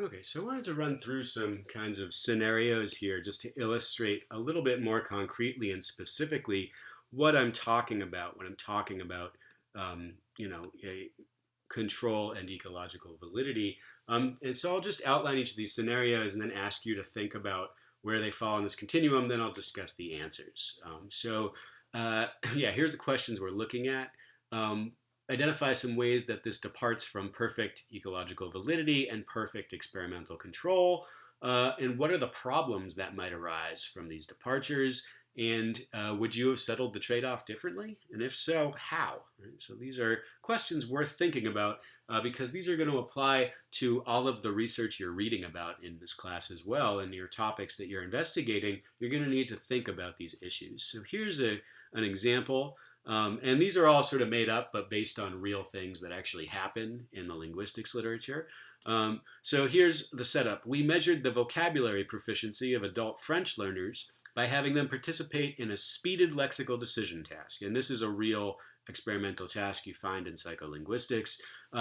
Okay, so I wanted to run through some kinds of scenarios here just to illustrate a little bit more concretely and specifically what I'm talking about when I'm talking about, a control and ecological validity. And so I'll just outline each of these scenarios and then ask you to think about where they fall in this continuum. Then I'll discuss the answers. Yeah, here's the questions we're looking at. Um, Identify some ways that this departs from perfect ecological validity and perfect experimental control. And what are the problems that might arise from these departures? And would you have settled the trade off differently? And if so, how? Right? So these are questions worth thinking about because these are going to apply to all of the research you're reading about in this class as well. And your topics that you're investigating, you're going to need to think about these issues. So here's an example. And these are all sort of made up, but based on real things that actually happen in the linguistics literature. So here's the setup. We measured the vocabulary proficiency of adult French learners by having them participate in a speeded lexical decision task. And this is a real experimental task you find in psycholinguistics.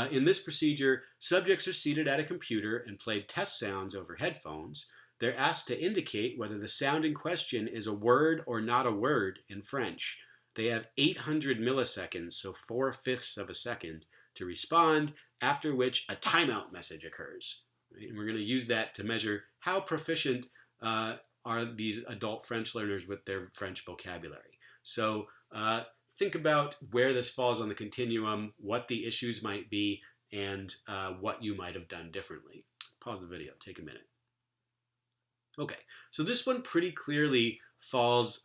In this procedure, subjects are seated at a computer and played test sounds over headphones. They're asked to indicate whether the sound in question is a word or not a word in French. They have 800 milliseconds, so 4/5 of a second, to respond, after which a timeout message occurs. Right? And we're going to use that to measure how proficient are these adult French learners with their French vocabulary. So think about where this falls on the continuum, what the issues might be, and what you might have done differently. Pause the video, take a minute. Okay, so this one pretty clearly falls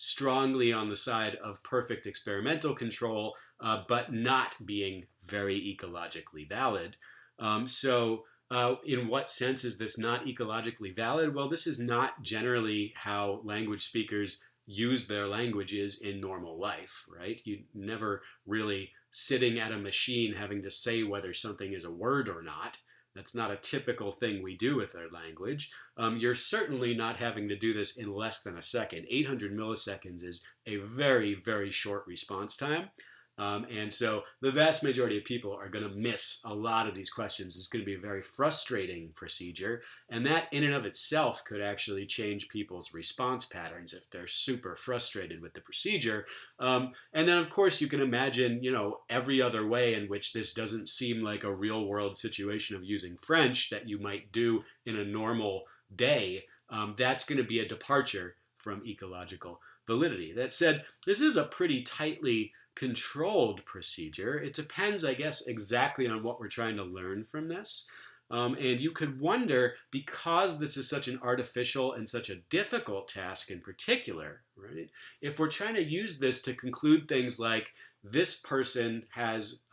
strongly on the side of perfect experimental control, but not being very ecologically valid. In what sense is this not ecologically valid? Well, this is not generally how language speakers use their languages in normal life, right? You never really sitting at a machine having to say whether something is a word or not. That's not a typical thing we do with our language. You're certainly not having to do this in less than a second. 800 milliseconds is a very, very short response time. And so the vast majority of people are going to miss a lot of these questions. It's going to be a very frustrating procedure. And that in and of itself could actually change people's response patterns if they're super frustrated with the procedure. And then, of course, you can imagine, every other way in which this doesn't seem like a real world situation of using French that you might do in a normal day. That's going to be a departure from ecological validity. That said, this is a pretty tightly controlled procedure. It depends, I guess, exactly on what we're trying to learn from this. And you could wonder, because this is such an artificial and such a difficult task in particular, right? If we're trying to use this to conclude things like this person has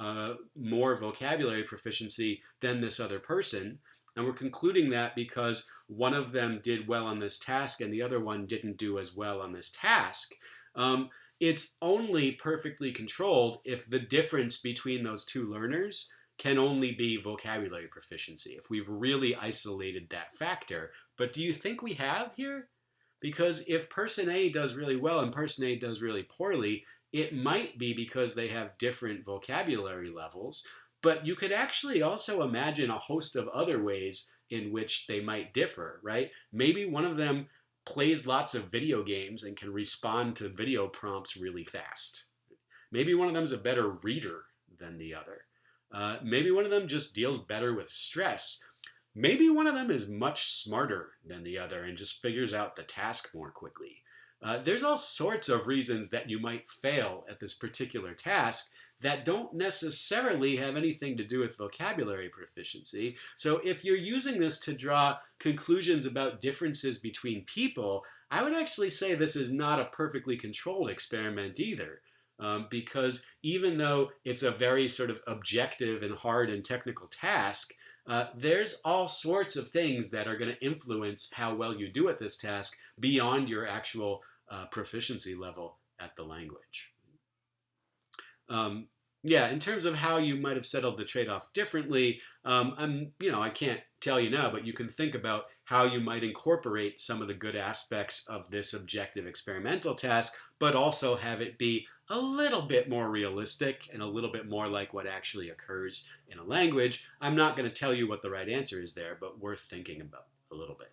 more vocabulary proficiency than this other person, and we're concluding that because one of them did well on this task and the other one didn't do as well on this task, it's only perfectly controlled if the difference between those two learners can only be vocabulary proficiency, if we've really isolated that factor. But do you think we have here? Because if person A does really well and person A does really poorly, it might be because they have different vocabulary levels. But you could actually also imagine a host of other ways in which they might differ, right? Maybe one of them plays lots of video games and can respond to video prompts really fast. Maybe one of them is a better reader than the other. Maybe one of them just deals better with stress. Maybe one of them is much smarter than the other and just figures out the task more quickly. There's all sorts of reasons that you might fail at this particular task that don't necessarily have anything to do with vocabulary proficiency. So if you're using this to draw conclusions about differences between people, I would actually say this is not a perfectly controlled experiment either. Because even though it's a very sort of objective and hard and technical task, there's all sorts of things that are going to influence how well you do at this task beyond your actual proficiency level at the language. Yeah, in terms of how you might have settled the trade-off differently, I can't tell you now, but you can think about how you might incorporate some of the good aspects of this objective experimental task, but also have it be a little bit more realistic and a little bit more like what actually occurs in a language. I'm not going to tell you what the right answer is there, but worth thinking about a little bit.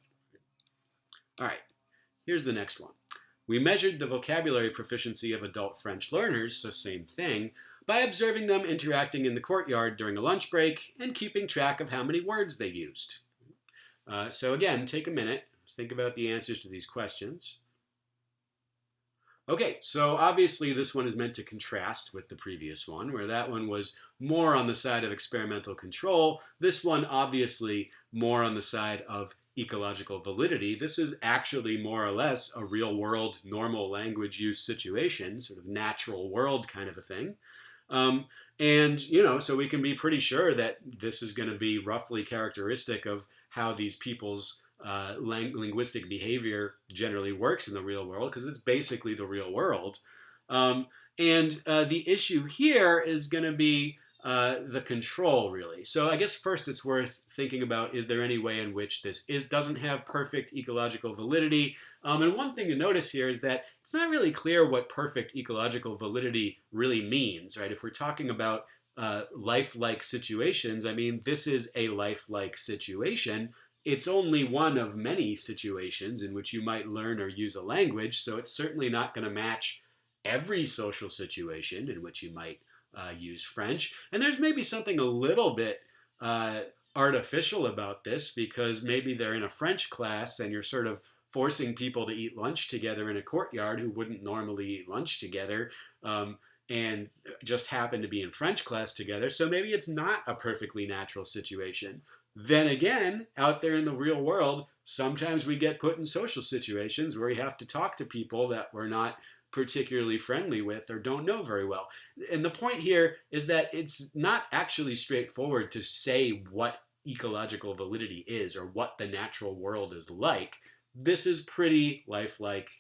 All right, here's the next one. We measured the vocabulary proficiency of adult French learners, so same thing, by observing them interacting in the courtyard during a lunch break and keeping track of how many words they used. So again, take a minute, think about the answers to these questions. Okay, so obviously this one is meant to contrast with the previous one, where that one was more on the side of experimental control. This one obviously more on the side of ecological validity. This is actually more or less a real world normal language use situation, sort of natural world kind of a thing. And, so we can be pretty sure that this is going to be roughly characteristic of how these people's linguistic behavior generally works in the real world, because it's basically the real world. And the issue here is going to be the control, really. So I guess first it's worth thinking about, is there any way in which this doesn't have perfect ecological validity? And one thing to notice here is that it's not really clear what perfect ecological validity really means, right? If we're talking about lifelike situations, I mean, this is a lifelike situation. It's only one of many situations in which you might learn or use a language, so it's certainly not going to match every social situation in which you might use French. And there's maybe something a little bit artificial about this, because maybe they're in a French class and you're sort of forcing people to eat lunch together in a courtyard who wouldn't normally eat lunch together, and just happen to be in French class together. So maybe it's not a perfectly natural situation. Then again, out there in the real world, sometimes we get put in social situations where we have to talk to people that we're not particularly friendly with or don't know very well. And the point here is that it's not actually straightforward to say what ecological validity is or what the natural world is like. This is pretty lifelike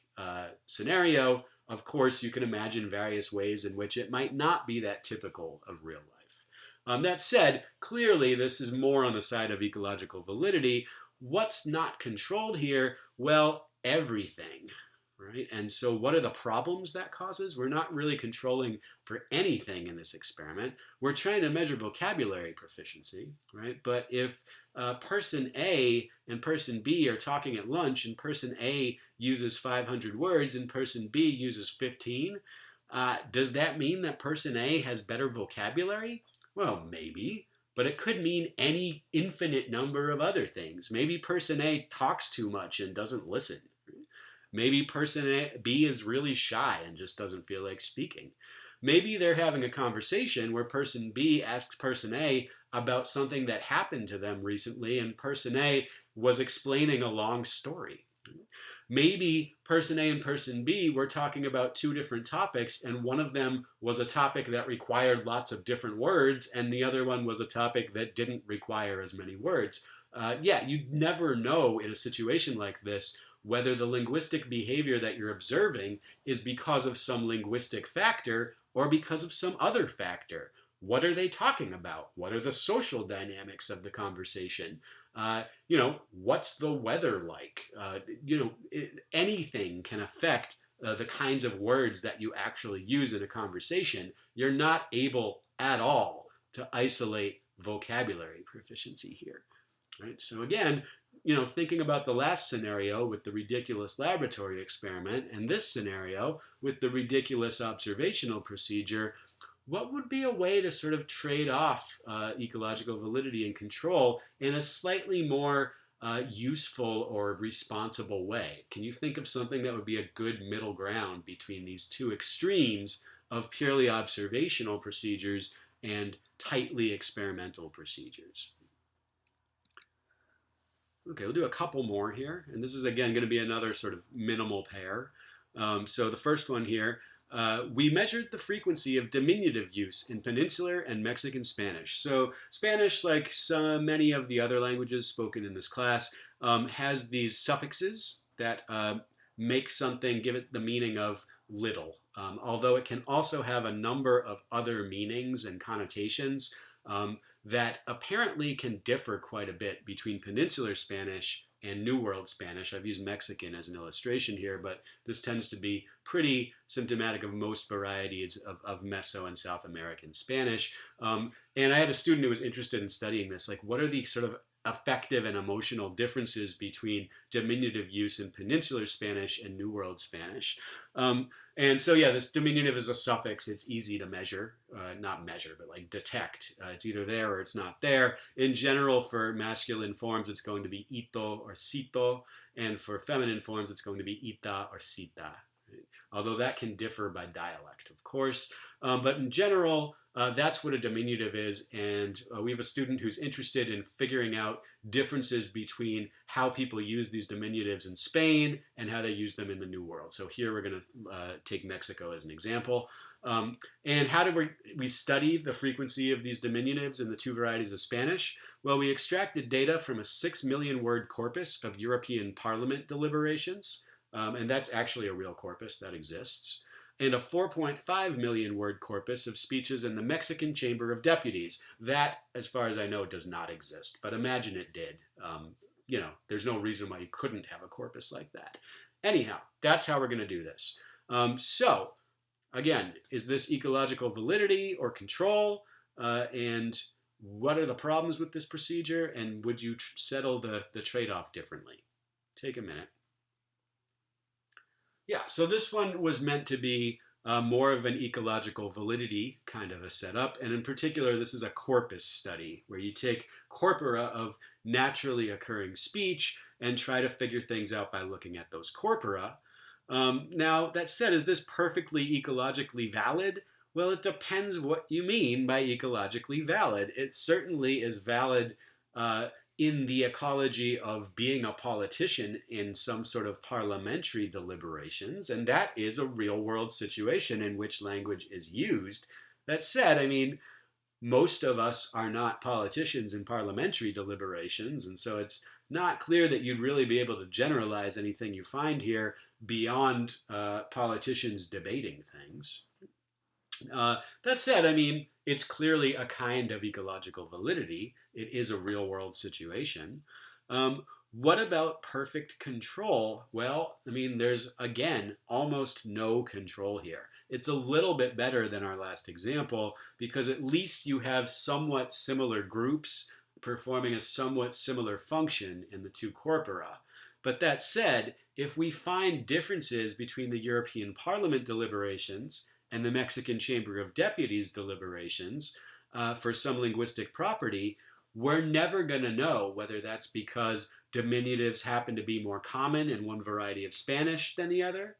scenario. Of course, you can imagine various ways in which it might not be that typical of real life. That said, clearly this is more on the side of ecological validity. What's not controlled here? Well, everything, right? And so what are the problems that causes? We're not really controlling for anything in this experiment. We're trying to measure vocabulary proficiency, right? But if person A and person B are talking at lunch and person A uses 500 words and person B uses 15, does that mean that person A has better vocabulary? Well, maybe, but it could mean any infinite number of other things. Maybe person A talks too much and doesn't listen. Maybe person B is really shy and just doesn't feel like speaking. Maybe they're having a conversation where person B asks person A about something that happened to them recently, and person A was explaining a long story. Maybe person A and person B were talking about two different topics, and one of them was a topic that required lots of different words, and the other one was a topic that didn't require as many words. You'd never know in a situation like this whether the linguistic behavior that you're observing is because of some linguistic factor or because of some other factor. What are they talking about? What are the social dynamics of the conversation? What's the weather like? Anything can affect the kinds of words that you actually use in a conversation. You're not able at all to isolate vocabulary proficiency here, right? So again, thinking about the last scenario with the ridiculous laboratory experiment and this scenario with the ridiculous observational procedure, what would be a way to sort of trade off ecological validity and control in a slightly more useful or responsible way? Can you think of something that would be a good middle ground between these two extremes of purely observational procedures and tightly experimental procedures? Okay, we'll do a couple more here. And this is, again, going to be another sort of minimal pair. So the first one here, we measured the frequency of diminutive use in Peninsular and Mexican Spanish. So Spanish, like so many of the other languages spoken in this class, has these suffixes that make something, give it the meaning of little. Although it can also have a number of other meanings and connotations that apparently can differ quite a bit between Peninsular Spanish and New World Spanish. I've used Mexican as an illustration here, but this tends to be pretty symptomatic of most varieties of Meso and South American Spanish. And I had a student who was interested in studying this, like what are the sort of affective and emotional differences between diminutive use in Peninsular Spanish and New World Spanish. And so, yeah, this diminutive is a suffix. It's easy to measure, not measure, but like detect. It's either there or it's not there. In general, for masculine forms, it's going to be ito or cito. And for feminine forms, it's going to be ita or cita. Although that can differ by dialect, of course. But in general, that's what a diminutive is. And we have a student who's interested in figuring out differences between how people use these diminutives in Spain and how they use them in the New World. So here we're going to take Mexico as an example. And how do we study the frequency of these diminutives in the two varieties of Spanish? Well, we extracted data from a 6 million word corpus of European Parliament deliberations. And that's actually a real corpus that exists, and a 4.5 million word corpus of speeches in the Mexican Chamber of Deputies. That, as far as I know, does not exist, but imagine it did. There's no reason why you couldn't have a corpus like that. Anyhow, that's how we're going to do this. So, again, is this ecological validity or control? And what are the problems with this procedure? And would you settle the trade-off differently? Take a minute. Yeah, so this one was meant to be more of an ecological validity kind of a setup. And in particular, this is a corpus study where you take corpora of naturally occurring speech and try to figure things out by looking at those corpora. Now, that said, is this perfectly ecologically valid? Well, it depends what you mean by ecologically valid. It certainly is valid in the ecology of being a politician in some sort of parliamentary deliberations, and that is a real world situation in which language is used. That said, I mean, most of us are not politicians in parliamentary deliberations, and so it's not clear that you'd really be able to generalize anything you find here beyond politicians debating things. That said, I mean, it's clearly a kind of ecological validity. It is a real world situation. What about perfect control? Well, I mean, there's, again, almost no control here. It's a little bit better than our last example because at least you have somewhat similar groups performing a somewhat similar function in the two corpora. But that said, if we find differences between the European Parliament deliberations and the Mexican Chamber of Deputies deliberations for some linguistic property, we're never going to know whether that's because diminutives happen to be more common in one variety of Spanish than the other,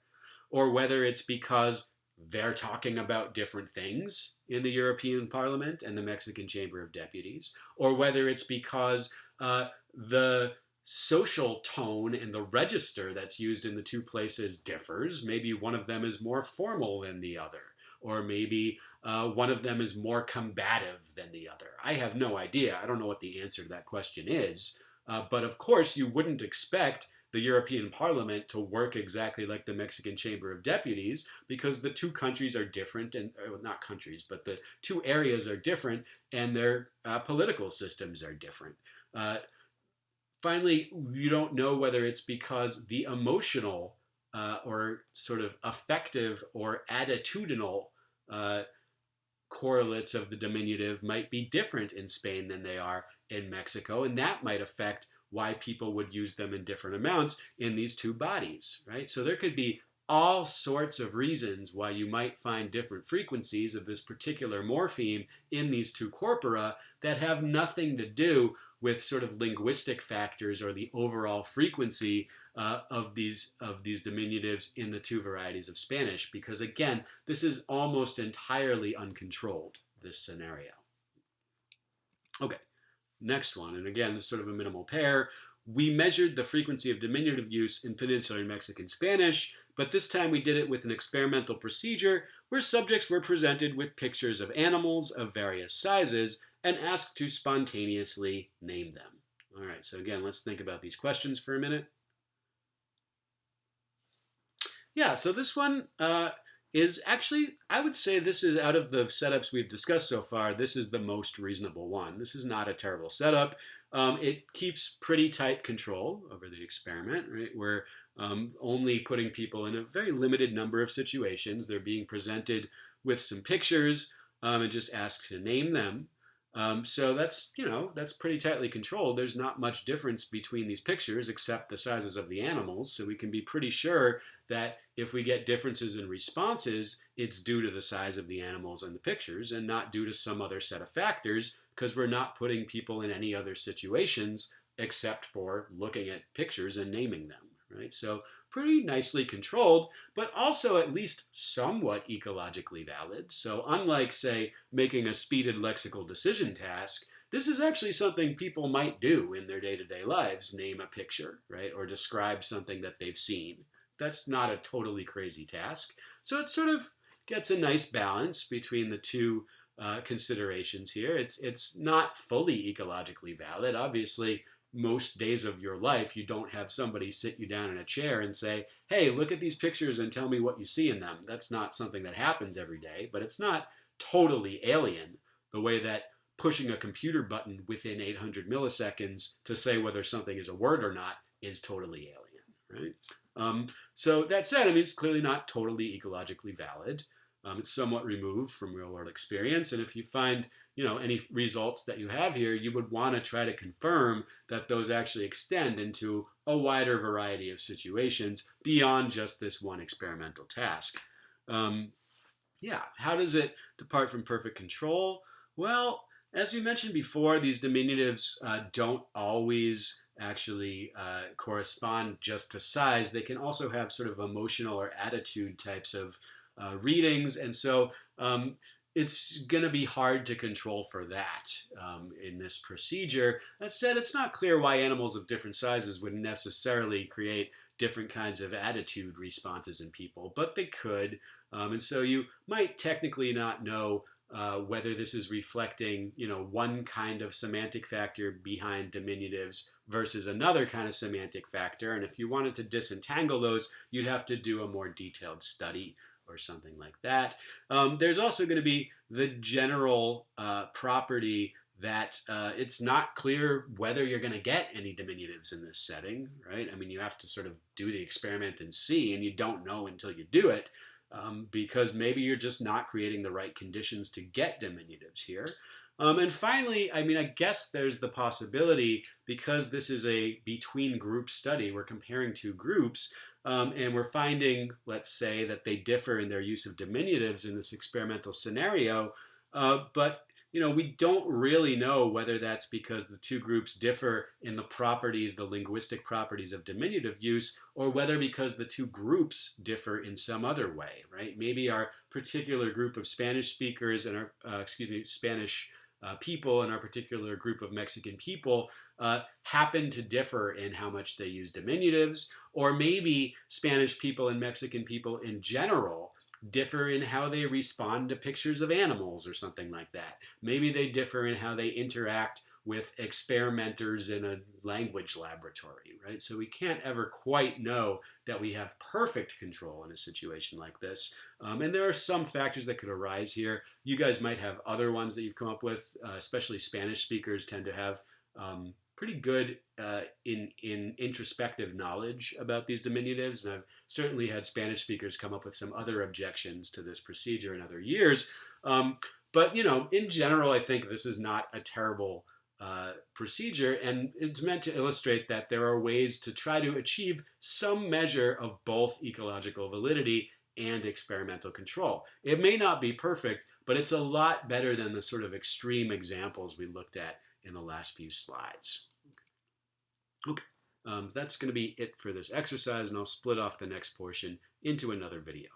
or whether it's because they're talking about different things in the European Parliament and the Mexican Chamber of Deputies, or whether it's because the social tone and the register that's used in the two places differs. Maybe one of them is more formal than the other, or maybe one of them is more combative than the other. I have no idea. I don't know what the answer to that question is. But of course, you wouldn't expect the European Parliament to work exactly like the Mexican Chamber of Deputies because the two countries are different, and not countries, but the two areas are different, and their political systems are different. Finally, you don't know whether it's because the emotional or sort of affective or attitudinal correlates of the diminutive might be different in Spain than they are in Mexico, and that might affect why people would use them in different amounts in these two bodies, right? So there could be all sorts of reasons why you might find different frequencies of this particular morpheme in these two corpora that have nothing to do with sort of linguistic factors or the overall frequency of these diminutives in the two varieties of Spanish, because again, this is almost entirely uncontrolled, this scenario. Okay, next one, and again, this is sort of a minimal pair. We measured the frequency of diminutive use in Peninsular Mexican Spanish, but this time we did it with an experimental procedure where subjects were presented with pictures of animals of various sizes and asked to spontaneously name them. All right, so again, let's think about these questions for a minute. Yeah, so this one is actually, I would say this is, out of the setups we've discussed so far, this is the most reasonable one. This is not a terrible setup. It keeps pretty tight control over the experiment, right? We're only putting people in a very limited number of situations. They're being presented with some pictures and just asked to name them. So that's, that's pretty tightly controlled. There's not much difference between these pictures except the sizes of the animals. So we can be pretty sure that if we get differences in responses, it's due to the size of the animals in the pictures and not due to some other set of factors, because we're not putting people in any other situations except for looking at pictures and naming them, right? So pretty nicely controlled, but also at least somewhat ecologically valid. So unlike, say, making a speeded lexical decision task, this is actually something people might do in their day-to-day lives, name a picture, right? Or describe something that they've seen. That's not a totally crazy task. So it sort of gets a nice balance between the two considerations here. It's not fully ecologically valid. Obviously, most days of your life, you don't have somebody sit you down in a chair and say, hey, look at these pictures and tell me what you see in them. That's not something that happens every day, but it's not totally alien the way that pushing a computer button within 800 milliseconds to say whether something is a word or not is totally alien, right? So that said, I mean, it's clearly not totally ecologically valid. It's somewhat removed from real world experience. And if you find, any results that you have here, you would want to try to confirm that those actually extend into a wider variety of situations beyond just this one experimental task. Yeah, how does it depart from perfect control? Well, as we mentioned before, these diminutives don't always actually correspond just to size. They can also have sort of emotional or attitude types of readings, and so it's going to be hard to control for that in this procedure. That said, it's not clear why animals of different sizes would necessarily create different kinds of attitude responses in people, but they could. And so you might technically not know whether this is reflecting, one kind of semantic factor behind diminutives versus another kind of semantic factor. And if you wanted to disentangle those, you'd have to do a more detailed study or something like that. There's also going to be the general property that it's not clear whether you're going to get any diminutives in this setting, right? I mean, you have to sort of do the experiment and see, and you don't know until you do it. Because maybe you're just not creating the right conditions to get diminutives here. And finally, I mean, I guess there's the possibility, because this is a between group study, we're comparing two groups, and we're finding, let's say, that they differ in their use of diminutives in this experimental scenario, but we don't really know whether that's because the two groups differ in the properties, the linguistic properties of diminutive use, or whether because the two groups differ in some other way, right? Maybe our particular group of Spanish speakers and our, Spanish people and our particular group of Mexican people happen to differ in how much they use diminutives, or maybe Spanish people and Mexican people in general differ in how they respond to pictures of animals or something like that. Maybe they differ in how they interact with experimenters in a language laboratory, right? So we can't ever quite know that we have perfect control in a situation like this. And there are some factors that could arise here. You guys might have other ones that you've come up with, especially Spanish speakers tend to have pretty good in introspective knowledge about these diminutives, and I've certainly had Spanish speakers come up with some other objections to this procedure in other years. But in general, I think this is not a terrible procedure, and it's meant to illustrate that there are ways to try to achieve some measure of both ecological validity and experimental control. It may not be perfect, but it's a lot better than the sort of extreme examples we looked at in the last few slides. Okay, that's going to be it for this exercise, and I'll split off the next portion into another video.